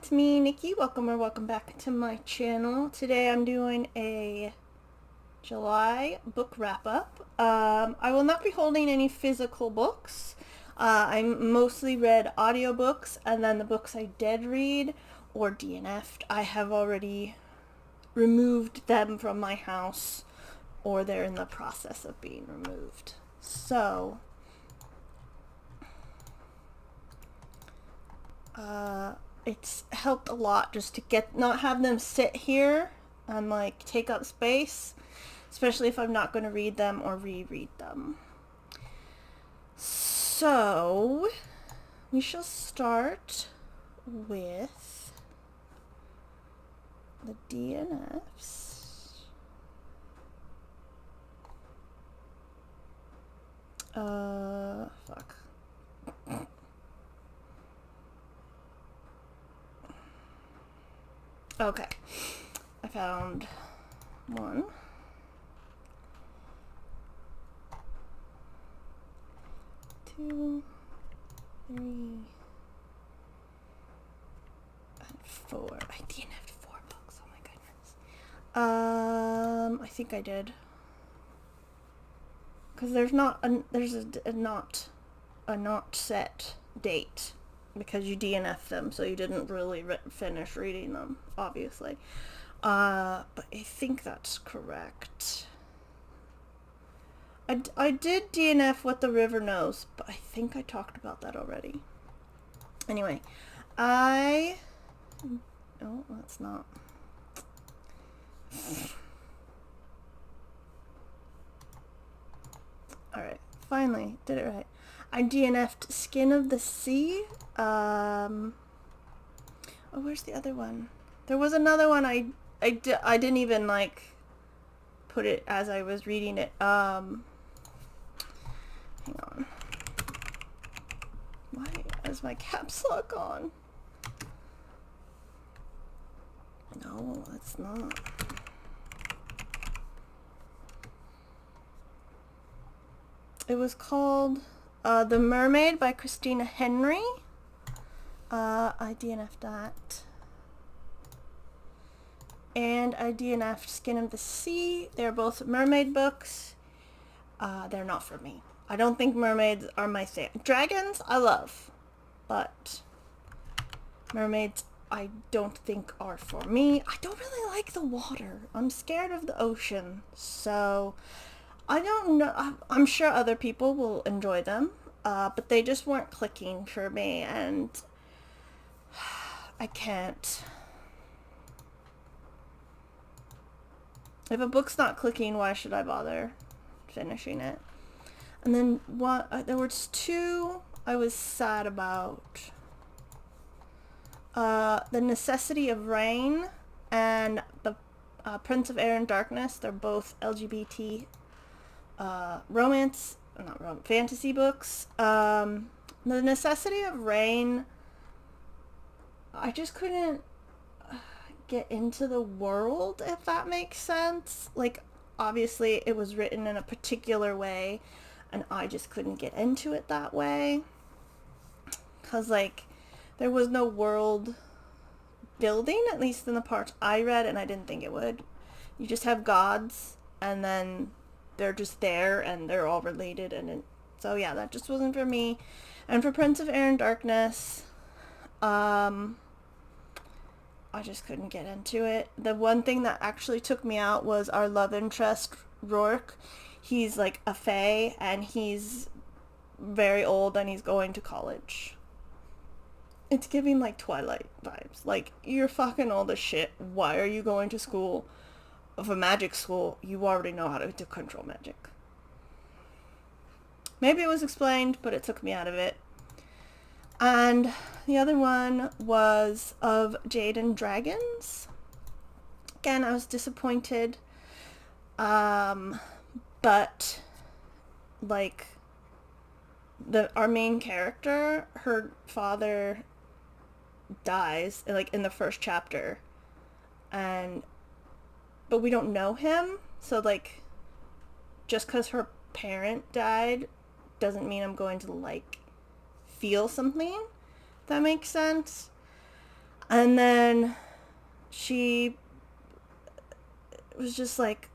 it's me, Nikki. Welcome back to my channel. Today I'm doing a July book wrap-up. I will not be holding any physical books. I mostly read audiobooks, and then the books I did read or DNF'd, I have already removed them from my house, or they're in the process of being removed. So, it's helped a lot just to not have them sit here and like take up space, especially if I'm not going to read them or reread them. So we shall start with the DNFs. Fuck. Okay, I found one, two, three, and four. I DNF'd 4 books. Oh my goodness. I think I did, because there's a not set date, because you DNF them, so you didn't really finish reading them, obviously. But I think that's correct. I did DNF What the River Knows, but I think I talked about that already. Anyway, oh, that's not. Alright, finally, did it right. I DNF'd Skin of the Sea. Oh, where's the other one? There was another one I didn't even like put it as I was reading it. Hang on. Why is my caps lock on? No, it's not. It was called The Mermaid by Christina Henry. I DNF'd that. And I DNF'd Skin of the Sea. They're both mermaid books. They're not for me. I don't think mermaids are my thing. Dragons, I love. But mermaids, I don't think are for me. I don't really like the water. I'm scared of the ocean. So, I don't know. I'm sure other people will enjoy them. But they just weren't clicking for me. And I can't. If a book's not clicking, why should I bother finishing it? And then there was 2 I was sad about. The Necessity of Rain and the Prince of Air and Darkness. They're both LGBT fantasy books. The Necessity of Rain, I just couldn't get into the world, if that makes sense. Like, obviously it was written in a particular way, and I just couldn't get into it that way, because like there was no world building, at least in the parts I read, and I didn't think it would. You just have gods, and then they're just there, and they're all related, so yeah, that just wasn't for me. And for Prince of Air and Darkness, I just couldn't get into it. The one thing that actually took me out was our love interest, Rourke. He's like a fae, and he's very old, and he's going to college. It's giving like Twilight vibes. Like, you're fucking old as shit. Why are you going to school? Of a magic school, you already know how to control magic. Maybe it was explained, but it took me out of it. And the other one was Of Jade and Dragons. Again, I was disappointed. But like our main character, her father dies like in the first chapter, but we don't know him, so like just because her parent died doesn't mean I'm going to like feel something. If that makes sense. And then she was just like,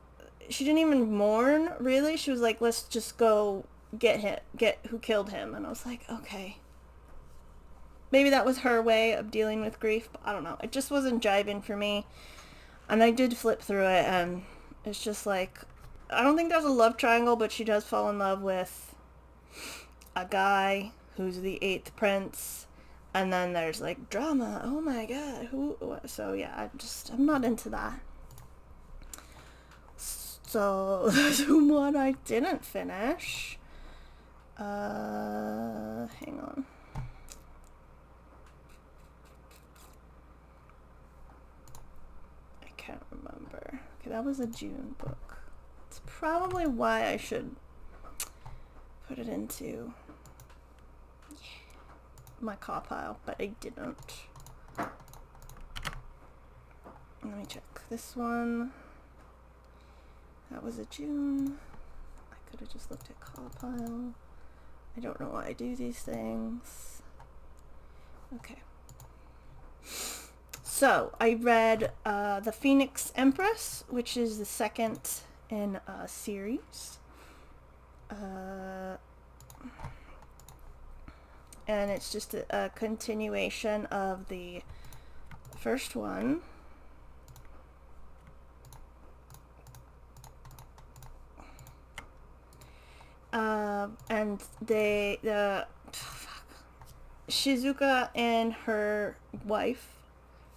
she didn't even mourn, really. She was like, let's just go get who killed him. And I was like, okay. Maybe that was her way of dealing with grief, but I don't know. It just wasn't jiving for me. And I did flip through it, and it's just like, I don't think there's a love triangle, but she does fall in love with a guy who's the eighth prince. And then there's like drama. Oh my god, who? So yeah, I'm not into that. So that's one I didn't finish. Hang on. I can't remember. Okay, that was a June book. It's probably why I should put it into my car pile, but I didn't. Let me check. This one. That was a June. I could have just looked at car pile. I don't know why I do these things. Okay. So, I read The Phoenix Empress, which is the second in a series. And it's just a continuation of the first one. And Shizuka and her wife,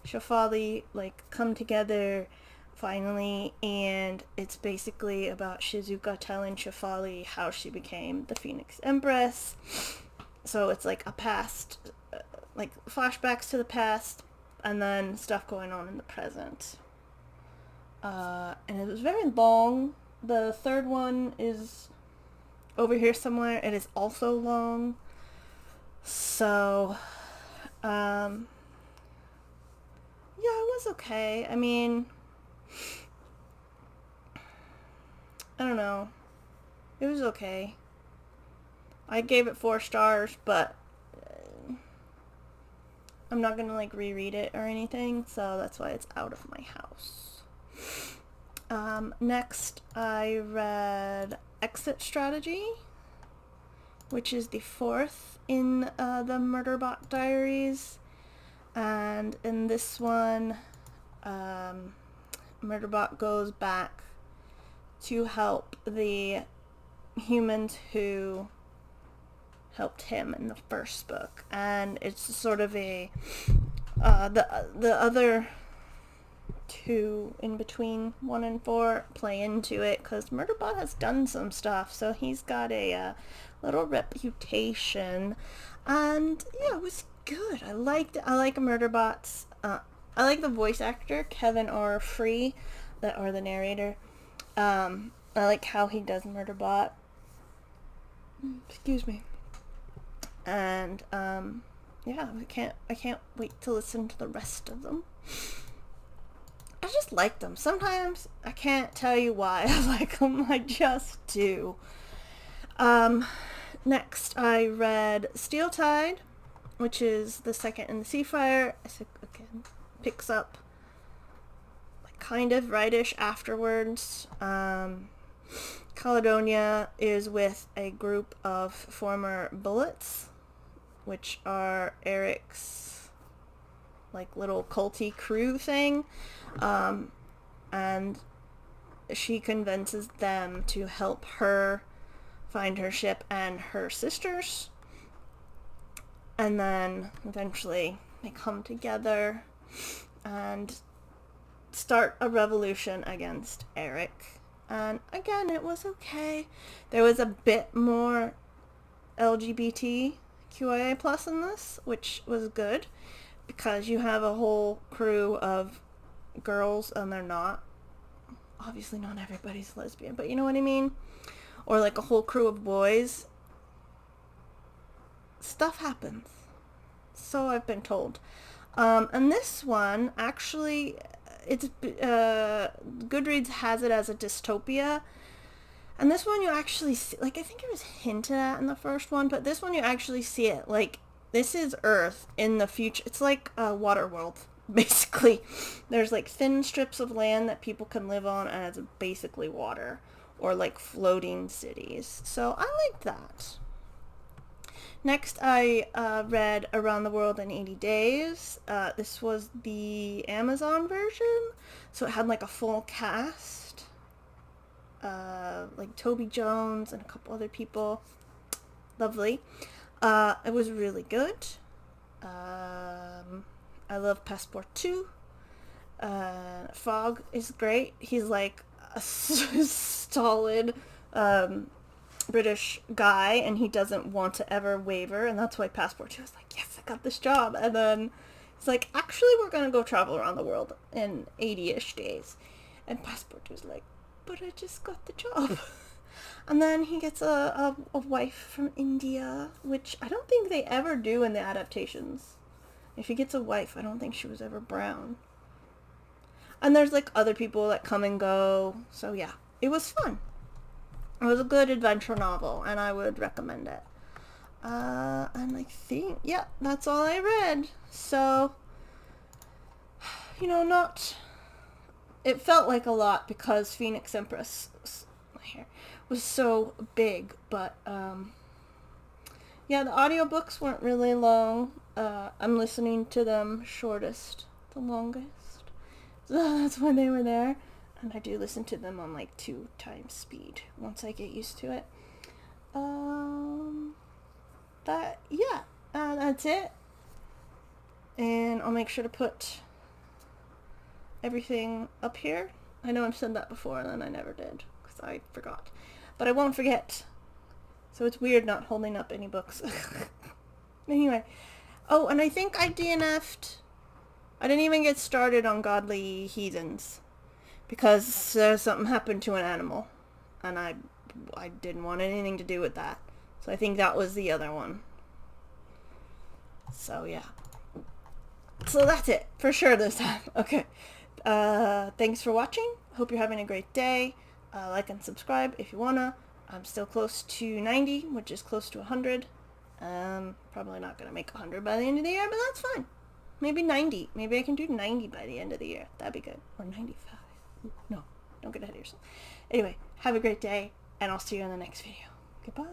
Shafali, like, come together finally, and it's basically about Shizuka telling Shafali how she became the Phoenix Empress. So it's like a past, like flashbacks to the past, and then stuff going on in the present. And it was very long. The third one is over here somewhere. It is also long. So, yeah, it was okay. I mean, I don't know. It was okay. I gave it 4 stars, but I'm not gonna like reread it or anything, so that's why it's out of my house. Next, I read Exit Strategy, which is the 4th in the Murderbot Diaries. And in this one, Murderbot goes back to help the humans who helped him in the first book. And it's sort of a the other 2 in between 1 and 4 play into it, because Murderbot has done some stuff, so he's got a little reputation. And yeah, it was good. I like Murderbot's I like the voice actor, Kevin R. Free, or the narrator. I like how he does Murderbot. Excuse me. And yeah, I can't wait to listen to the rest of them. I just like them. Sometimes I can't tell you why I like them. I just do. Next, I read Steel Tide, which is the second in the Seafire. Again, picks up like kind of rightish afterwards. Caledonia is with a group of former Bullets, which are Eric's like little culty crew thing. And she convinces them to help her find her ship and her sisters. And then eventually they come together and start a revolution against Eric. And again, it was okay. There was a bit more LGBTQIA plus in this, which was good, because you have a whole crew of girls and they're not. Obviously not everybody's lesbian, but you know what I mean? Or like a whole crew of boys. Stuff happens. So I've been told. And this one, actually, it's Goodreads has it as a dystopia. And this one you actually see, like, I think it was hinted at in the first one, but this one you actually see it. Like, this is Earth in the future. It's like a water world, basically. There's like thin strips of land that people can live on, and it's basically water, or like floating cities. So I liked that. Next, I read Around the World in 80 Days. This was the Amazon version, so it had like a full cast, like Toby Jones and a couple other people. Lovely. It was really good. I love Passport 2. Fogg is great. He's like a solid British guy, and he doesn't want to ever waver, and that's why Passport 2 is like, yes, I got this job. And then it's like, actually, we're gonna go travel around the world in 80-ish days. And Passport 2 is like, but I just got the job. And then he gets a wife from India, which I don't think they ever do in the adaptations. If he gets a wife, I don't think she was ever brown. And there's like other people that come and go. So yeah, it was fun. It was a good adventure novel, and I would recommend it. And I think, yeah, that's all I read. So, you know, not... It felt like a lot because Phoenix Empress was so big, but, yeah, the audiobooks weren't really long. I'm listening to them shortest, the longest. So that's why they were there. And I do listen to them on like 2 times speed once I get used to it. That's it. And I'll make sure to put everything up here. I know I've said that before and then I never did because I forgot. But I won't forget. So it's weird not holding up any books. Anyway. Oh, and I think I DNF'd. I didn't even get started on Godly Heathens. Because something happened to an animal. And I didn't want anything to do with that. So I think that was the other one. So yeah. So that's it. For sure this time. Okay. Thanks for watching. Hope you're having a great day. Like and subscribe if you wanna. I'm still close to 90, which is close to 100. Probably not gonna make 100 by the end of the year, but that's fine. Maybe 90. Maybe I can do 90 by the end of the year. That'd be good. Or 95. No, don't get ahead of yourself. Anyway, have a great day, and I'll see you in the next video. Goodbye.